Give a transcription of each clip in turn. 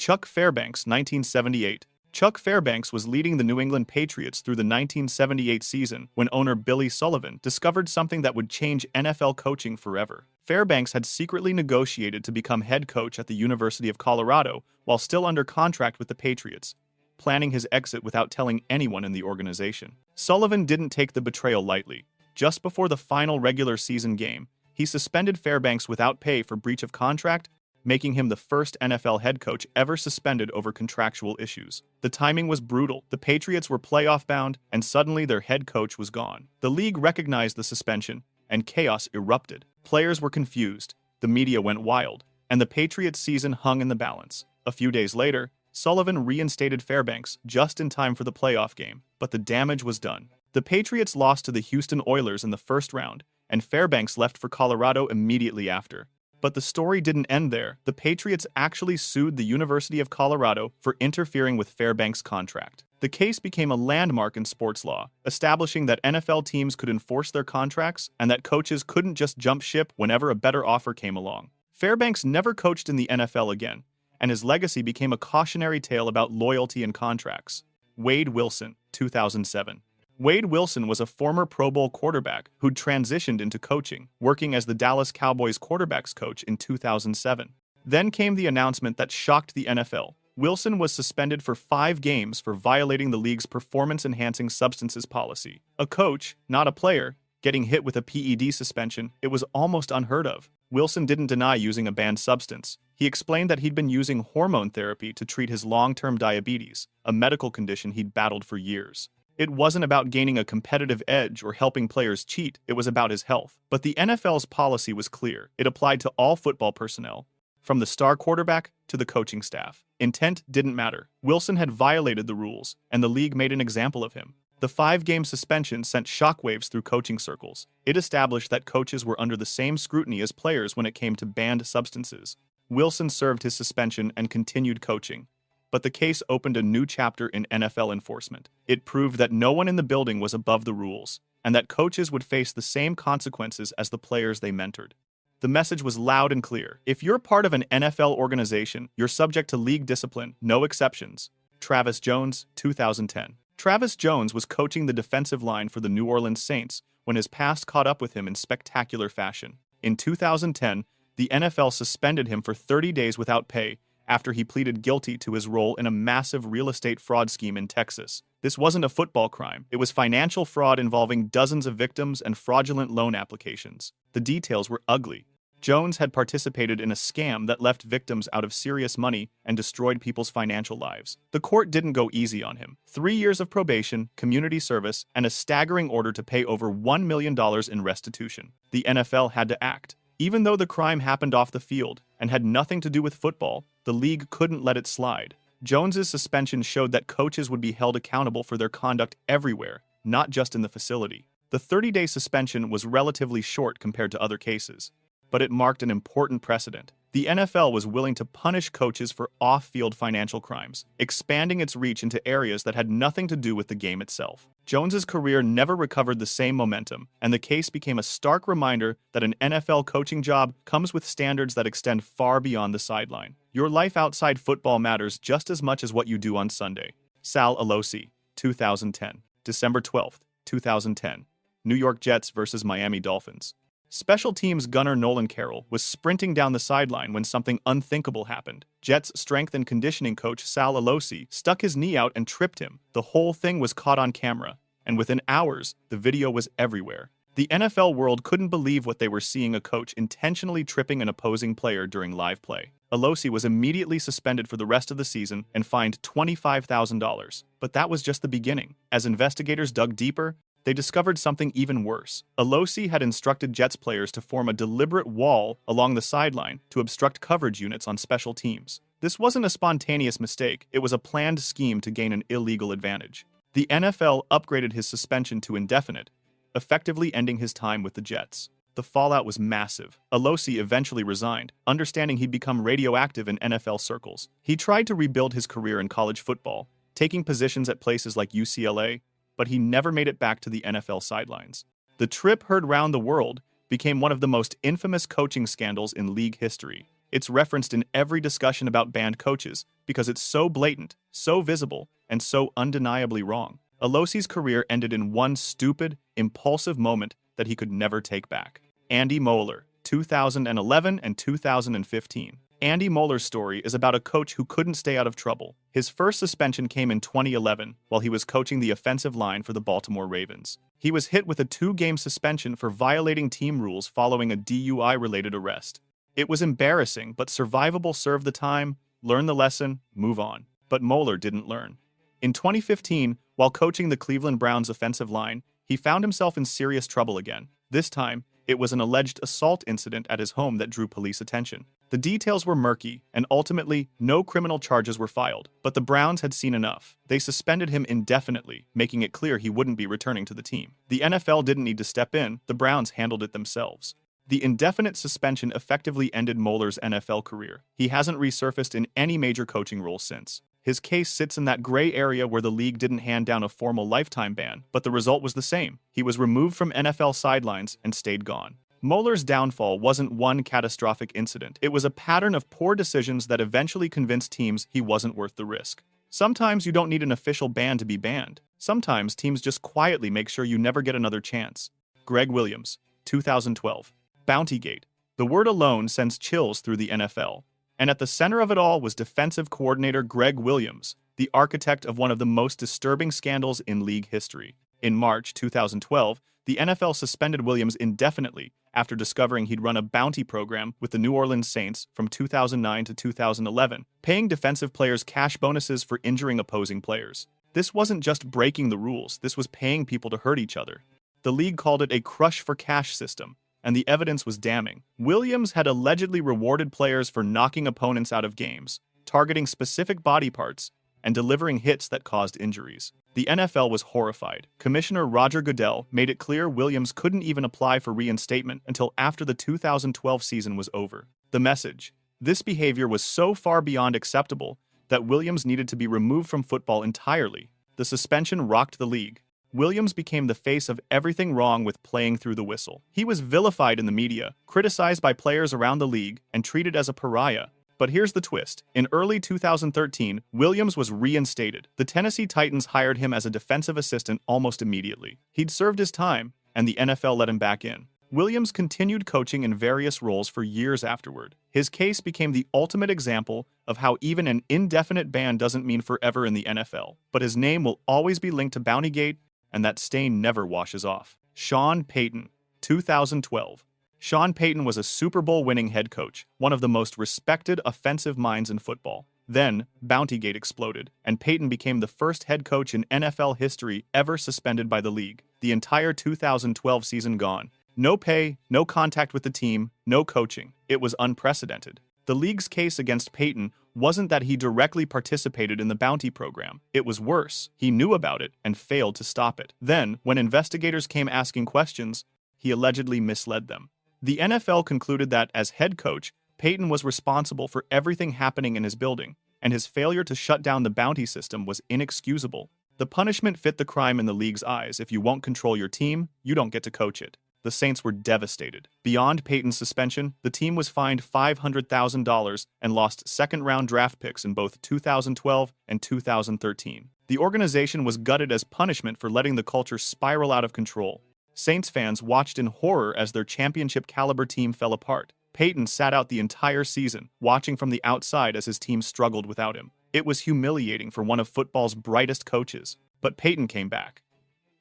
Chuck Fairbanks, 1978. Chuck Fairbanks was leading the New England Patriots through the 1978 season when owner Billy Sullivan discovered something that would change NFL coaching forever. Fairbanks had secretly negotiated to become head coach at the University of Colorado while still under contract with the Patriots, planning his exit without telling anyone in the organization. Sullivan didn't take the betrayal lightly. Just before the final regular season game, he suspended Fairbanks without pay for breach of contract, making him the first NFL head coach ever suspended over contractual issues. The timing was brutal. The Patriots were playoff-bound, and suddenly their head coach was gone. The league recognized the suspension, and chaos erupted. Players were confused, the media went wild, and the Patriots' season hung in the balance. A few days later, Sullivan reinstated Fairbanks just in time for the playoff game, but the damage was done. The Patriots lost to the Houston Oilers in the first round, and Fairbanks left for Colorado immediately after. But the story didn't end there. The Patriots actually sued the University of Colorado for interfering with Fairbanks' contract. The case became a landmark in sports law, establishing that NFL teams could enforce their contracts and that coaches couldn't just jump ship whenever a better offer came along. Fairbanks never coached in the NFL again, and his legacy became a cautionary tale about loyalty and contracts. Wade Wilson, 2007. Wade Wilson was a former Pro Bowl quarterback who'd transitioned into coaching, working as the Dallas Cowboys quarterbacks coach in 2007. Then came the announcement that shocked the NFL. Wilson was suspended for 5 games for violating the league's performance-enhancing substances policy. A coach, not a player, getting hit with a PED suspension, it was almost unheard of. Wilson didn't deny using a banned substance. He explained that he'd been using hormone therapy to treat his long-term diabetes, a medical condition he'd battled for years. It wasn't about gaining a competitive edge or helping players cheat, it was about his health. But the NFL's policy was clear. It applied to all football personnel, from the star quarterback to the coaching staff. Intent didn't matter. Wilson had violated the rules, and the league made an example of him. The 5-game suspension sent shockwaves through coaching circles. It established that coaches were under the same scrutiny as players when it came to banned substances. Wilson served his suspension and continued coaching. But the case opened a new chapter in NFL enforcement. It proved that no one in the building was above the rules, and that coaches would face the same consequences as the players they mentored. The message was loud and clear. If you're part of an NFL organization, you're subject to league discipline, no exceptions. Travis Jones, 2010. Travis Jones was coaching the defensive line for the New Orleans Saints when his past caught up with him in spectacular fashion. In 2010, the NFL suspended him for 30 days without pay after he pleaded guilty to his role in a massive real estate fraud scheme in Texas. This wasn't a football crime. It was financial fraud involving dozens of victims and fraudulent loan applications. The details were ugly. Jones had participated in a scam that left victims out of serious money and destroyed people's financial lives. The court didn't go easy on him. 3 years of probation, community service, and a staggering order to pay over $1 million in restitution. The NFL had to act. Even though the crime happened off the field and had nothing to do with football, the league couldn't let it slide. Jones's suspension showed that coaches would be held accountable for their conduct everywhere, not just in the facility. The 30-day suspension was relatively short compared to other cases, but it marked an important precedent. The NFL was willing to punish coaches for off-field financial crimes, expanding its reach into areas that had nothing to do with the game itself. Jones's career never recovered the same momentum, and the case became a stark reminder that an NFL coaching job comes with standards that extend far beyond the sideline. Your life outside football matters just as much as what you do on Sunday. Sal Alosi, 2010. December 12, 2010. New York Jets versus Miami Dolphins. Special teams gunner Nolan Carroll was sprinting down the sideline when something unthinkable happened. Jets strength and conditioning coach Sal Alosi stuck his knee out and tripped him. The whole thing was caught on camera, and within hours, the video was everywhere. The NFL world couldn't believe what they were seeing: a coach intentionally tripping an opposing player during live play. Alosi was immediately suspended for the rest of the season and fined $25,000. But that was just the beginning. As investigators dug deeper, they discovered something even worse. Alosi had instructed Jets players to form a deliberate wall along the sideline to obstruct coverage units on special teams. This wasn't a spontaneous mistake, it was a planned scheme to gain an illegal advantage. The NFL upgraded his suspension to indefinite, effectively ending his time with the Jets. The fallout was massive. Alosi eventually resigned, understanding he'd become radioactive in NFL circles. He tried to rebuild his career in college football, taking positions at places like UCLA, but he never made it back to the NFL sidelines. The trip heard round the world became one of the most infamous coaching scandals in league history. It's referenced in every discussion about banned coaches because it's so blatant, so visible, and so undeniably wrong. Alosi's career ended in one stupid, impulsive moment that he could never take back. Andy Mohler, 2011 and 2015. Andy Mohler's story is about a coach who couldn't stay out of trouble. His first suspension came in 2011 while he was coaching the offensive line for the Baltimore Ravens. He was hit with a 2-game suspension for violating team rules following a DUI-related arrest. It was embarrassing, but survivable. Serve the time, learn the lesson, move on. But Mohler didn't learn. In 2015, while coaching the Cleveland Browns offensive line, he found himself in serious trouble again. This time, it was an alleged assault incident at his home that drew police attention. The details were murky, and ultimately, no criminal charges were filed. But the Browns had seen enough. They suspended him indefinitely, making it clear he wouldn't be returning to the team. The NFL didn't need to step in, the Browns handled it themselves. The indefinite suspension effectively ended Mohler's NFL career. He hasn't resurfaced in any major coaching role since. His case sits in that gray area where the league didn't hand down a formal lifetime ban, but the result was the same. He was removed from NFL sidelines and stayed gone. Mohler's downfall wasn't one catastrophic incident. It was a pattern of poor decisions that eventually convinced teams he wasn't worth the risk. Sometimes you don't need an official ban to be banned. Sometimes teams just quietly make sure you never get another chance. Gregg Williams, 2012. Bountygate. The word alone sends chills through the NFL. And at the center of it all was defensive coordinator Gregg Williams, the architect of one of the most disturbing scandals in league history. In March 2012, the NFL suspended Williams indefinitely after discovering he'd run a bounty program with the New Orleans Saints from 2009 to 2011, paying defensive players cash bonuses for injuring opposing players. This wasn't just breaking the rules, this was paying people to hurt each other. The league called it a crush-for-cash system, and the evidence was damning. Williams had allegedly rewarded players for knocking opponents out of games, targeting specific body parts, and delivering hits that caused injuries. The NFL was horrified. Commissioner Roger Goodell made it clear Williams couldn't even apply for reinstatement until after the 2012 season was over. The message: this behavior was so far beyond acceptable that Williams needed to be removed from football entirely. The suspension rocked the league. Williams became the face of everything wrong with playing through the whistle. He was vilified in the media, criticized by players around the league, and treated as a pariah. But here's the twist. In early 2013, Williams was reinstated. The Tennessee Titans hired him as a defensive assistant almost immediately. He'd served his time, and the NFL let him back in. Williams continued coaching in various roles for years afterward. His case became the ultimate example of how even an indefinite ban doesn't mean forever in the NFL. But his name will always be linked to Bountygate, and that stain never washes off. Sean Payton, 2012. Sean Payton was a Super Bowl winning head coach, one of the most respected offensive minds in football. Then, Bountygate exploded, and Payton became the first head coach in NFL history ever suspended by the league. The entire 2012 season gone. No pay, no contact with the team, no coaching. It was unprecedented. The league's case against Payton wasn't that he directly participated in the bounty program. It was worse. He knew about it and failed to stop it. Then, when investigators came asking questions, he allegedly misled them. The NFL concluded that, as head coach, Payton was responsible for everything happening in his building, and his failure to shut down the bounty system was inexcusable. The punishment fit the crime in the league's eyes. If you won't control your team, you don't get to coach it. The Saints were devastated. Beyond Payton's suspension, the team was fined $500,000 and lost second-round draft picks in both 2012 and 2013. The organization was gutted as punishment for letting the culture spiral out of control. Saints fans watched in horror as their championship-caliber team fell apart. Payton sat out the entire season, watching from the outside as his team struggled without him. It was humiliating for one of football's brightest coaches, but Payton came back.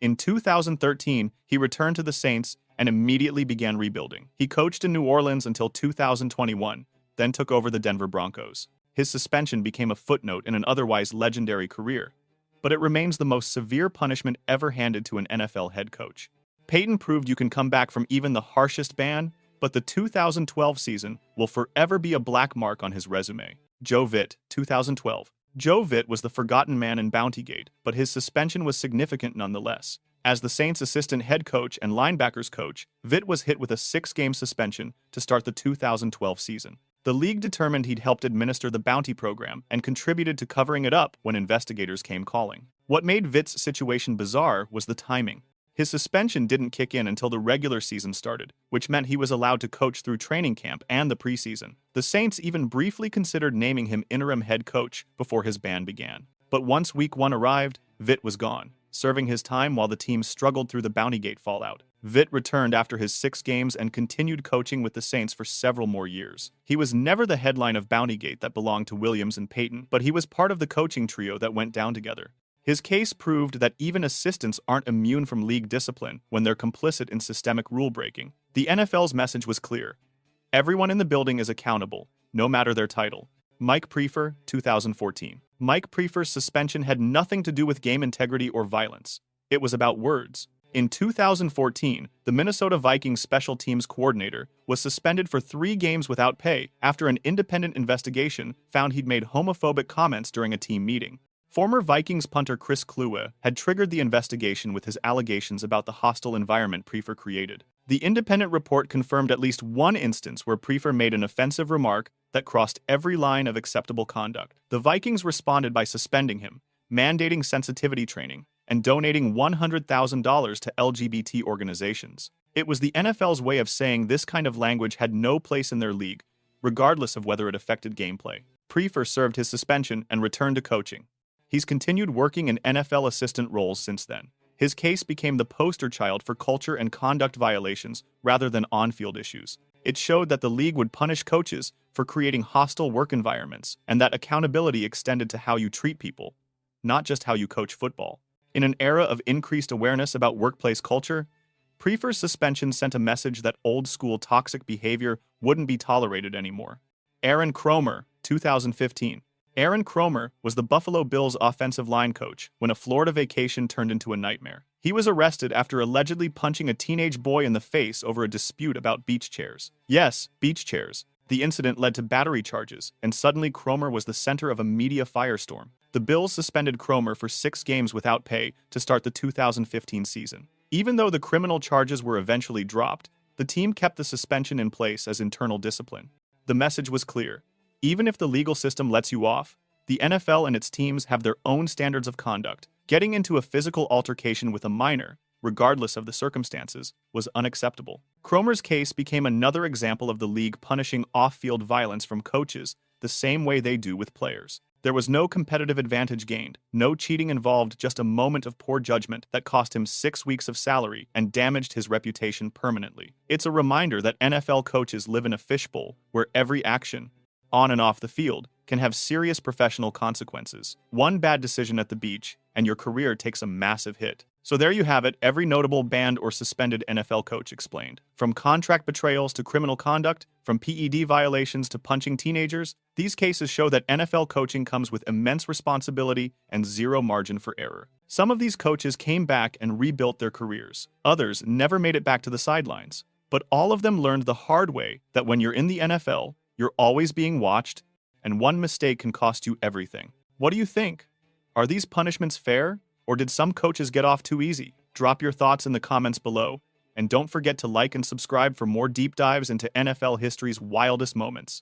In 2013, he returned to the Saints and immediately began rebuilding. He coached in New Orleans until 2021, then took over the Denver Broncos. His suspension became a footnote in an otherwise legendary career, but it remains the most severe punishment ever handed to an NFL head coach. Payton proved you can come back from even the harshest ban, but the 2012 season will forever be a black mark on his resume. Joe Vitt, 2012. Joe Vitt was the forgotten man in Bountygate, but his suspension was significant nonetheless. As the Saints' assistant head coach and linebackers coach, Vitt was hit with a 6-game suspension to start the 2012 season. The league determined he'd helped administer the bounty program and contributed to covering it up when investigators came calling. What made Vitt's situation bizarre was the timing. His suspension didn't kick in until the regular season started, which meant he was allowed to coach through training camp and the preseason. The Saints even briefly considered naming him interim head coach before his ban began. But once week 1 arrived, Vitt was gone, serving his time while the team struggled through the Bountygate fallout. Vitt returned after his 6 games and continued coaching with the Saints for several more years. He was never the headline of Bountygate that belonged to Williams and Payton, but he was part of the coaching trio that went down together. His case proved that even assistants aren't immune from league discipline when they're complicit in systemic rule-breaking. The NFL's message was clear. Everyone in the building is accountable, no matter their title. Mike Priefer, 2014. Mike Priefer's suspension had nothing to do with game integrity or violence. It was about words. In 2014, the Minnesota Vikings special teams coordinator was suspended for 3 games without pay after an independent investigation found he'd made homophobic comments during a team meeting. Former Vikings punter Chris Kluwe had triggered the investigation with his allegations about the hostile environment Priefer created. The independent report confirmed at least one instance where Priefer made an offensive remark that crossed every line of acceptable conduct. The Vikings responded by suspending him, mandating sensitivity training, and donating $100,000 to LGBT organizations. It was the NFL's way of saying this kind of language had no place in their league, regardless of whether it affected gameplay. Priefer served his suspension and returned to coaching. He's continued working in NFL assistant roles since then. His case became the poster child for culture and conduct violations rather than on-field issues. It showed that the league would punish coaches for creating hostile work environments and that accountability extended to how you treat people, not just how you coach football. In an era of increased awareness about workplace culture, Priefer's suspension sent a message that old-school toxic behavior wouldn't be tolerated anymore. Kromer, 2015. Kromer was the Buffalo Bills' offensive line coach when a Florida vacation turned into a nightmare. He was arrested after allegedly punching a teenage boy in the face over a dispute about beach chairs. Yes, beach chairs. The incident led to battery charges, and suddenly Kromer was the center of a media firestorm. The Bills suspended Kromer for 6 games without pay to start the 2015 season. Even though the criminal charges were eventually dropped, the team kept the suspension in place as internal discipline. The message was clear. Even if the legal system lets you off, the NFL and its teams have their own standards of conduct. Getting into a physical altercation with a minor, regardless of the circumstances, was unacceptable. Kromer's case became another example of the league punishing off-field violence from coaches the same way they do with players. There was no competitive advantage gained, no cheating involved, just a moment of poor judgment that cost him 6 weeks of salary and damaged his reputation permanently. It's a reminder that NFL coaches live in a fishbowl where every action, on and off the field, can have serious professional consequences. One bad decision at the beach, and your career takes a massive hit. So there you have it, every notable banned or suspended NFL coach explained. From contract betrayals to criminal conduct, from PED violations to punching teenagers, these cases show that NFL coaching comes with immense responsibility and zero margin for error. Some of these coaches came back and rebuilt their careers. Others never made it back to the sidelines. But all of them learned the hard way that when you're in the NFL, you're always being watched, and one mistake can cost you everything. What do you think? Are these punishments fair, or did some coaches get off too easy? Drop your thoughts in the comments below, and don't forget to like and subscribe for more deep dives into NFL history's wildest moments.